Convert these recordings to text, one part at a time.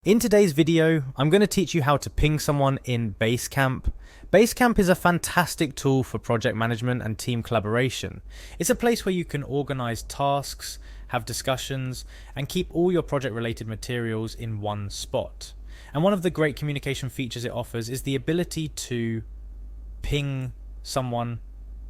In today's video, I'm going to teach you how to ping someone in Basecamp. Basecamp is a fantastic tool for project management and team collaboration. It's a place where you can organize tasks, have discussions, and keep all your project related materials in one spot. And one of the great communication features it offers is the ability to ping someone.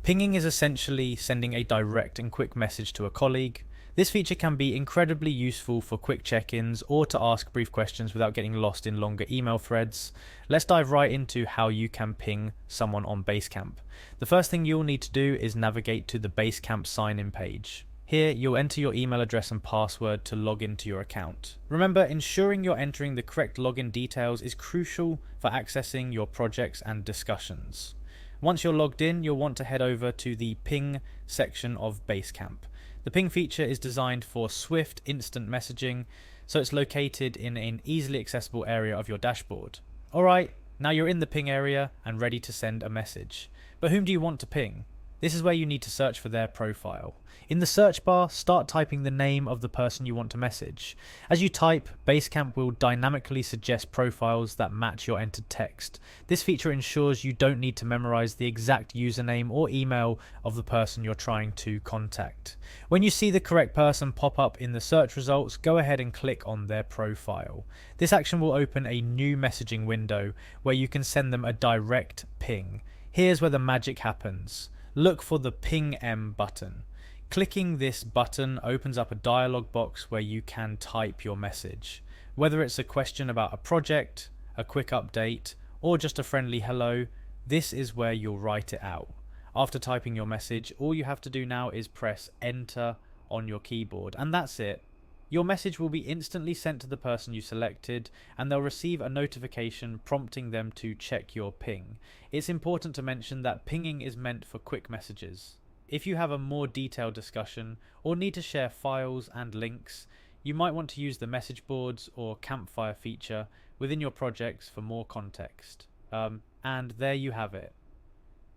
Pinging is essentially sending a direct and quick message to a colleague. This feature can be incredibly useful for quick check-ins or to ask brief questions without getting lost in longer email threads. Let's dive right into how you can ping someone on Basecamp. The first thing you'll need to do is navigate to the Basecamp sign-in page. Here, you'll enter your email address and password to log into your account. Remember, ensuring you're entering the correct login details is crucial for accessing your projects and discussions. Once you're logged in, you'll want to head over to the ping section of Basecamp. The ping feature is designed for swift, instant messaging, so it's located in an easily accessible area of your dashboard. Alright, now you're in the ping area and ready to send a message. But whom do you want to ping? This is where you need to search for their profile. In the search bar, start typing the name of the person you want to message. As you type, Basecamp will dynamically suggest profiles that match your entered text. This feature ensures you don't need to memorize the exact username or email of the person you're trying to contact. When you see the correct person pop up in the search results, go ahead and click on their profile. This action will open a new messaging window where you can send them a direct ping. Here's where the magic happens. Look for the Ping M button. Clicking this button opens up a dialog box where you can type your message. Whether it's a question about a project, a quick update, or just a friendly hello, this is where you'll write it out. After typing your message, all you have to do now is press enter on your keyboard, and that's it. Your message will be instantly sent to the person you selected, and they'll receive a notification prompting them to check your ping. It's important to mention that pinging is meant for quick messages. If you have a more detailed discussion or need to share files and links, you might want to use the message boards or campfire feature within your projects for more context. And there you have it.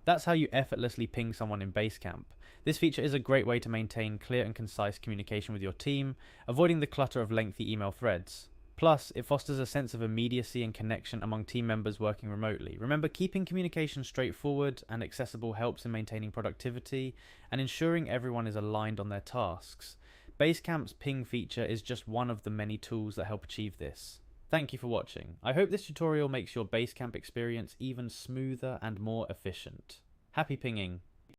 That's how you effortlessly ping someone in Basecamp. This feature is a great way to maintain clear and concise communication with your team, avoiding the clutter of lengthy email threads. Plus, it fosters a sense of immediacy and connection among team members working remotely. Remember, keeping communication straightforward and accessible helps in maintaining productivity and ensuring everyone is aligned on their tasks. Basecamp's ping feature is just one of the many tools that help achieve this. Thank you for watching. I hope this tutorial makes your Basecamp experience even smoother and more efficient. Happy pinging!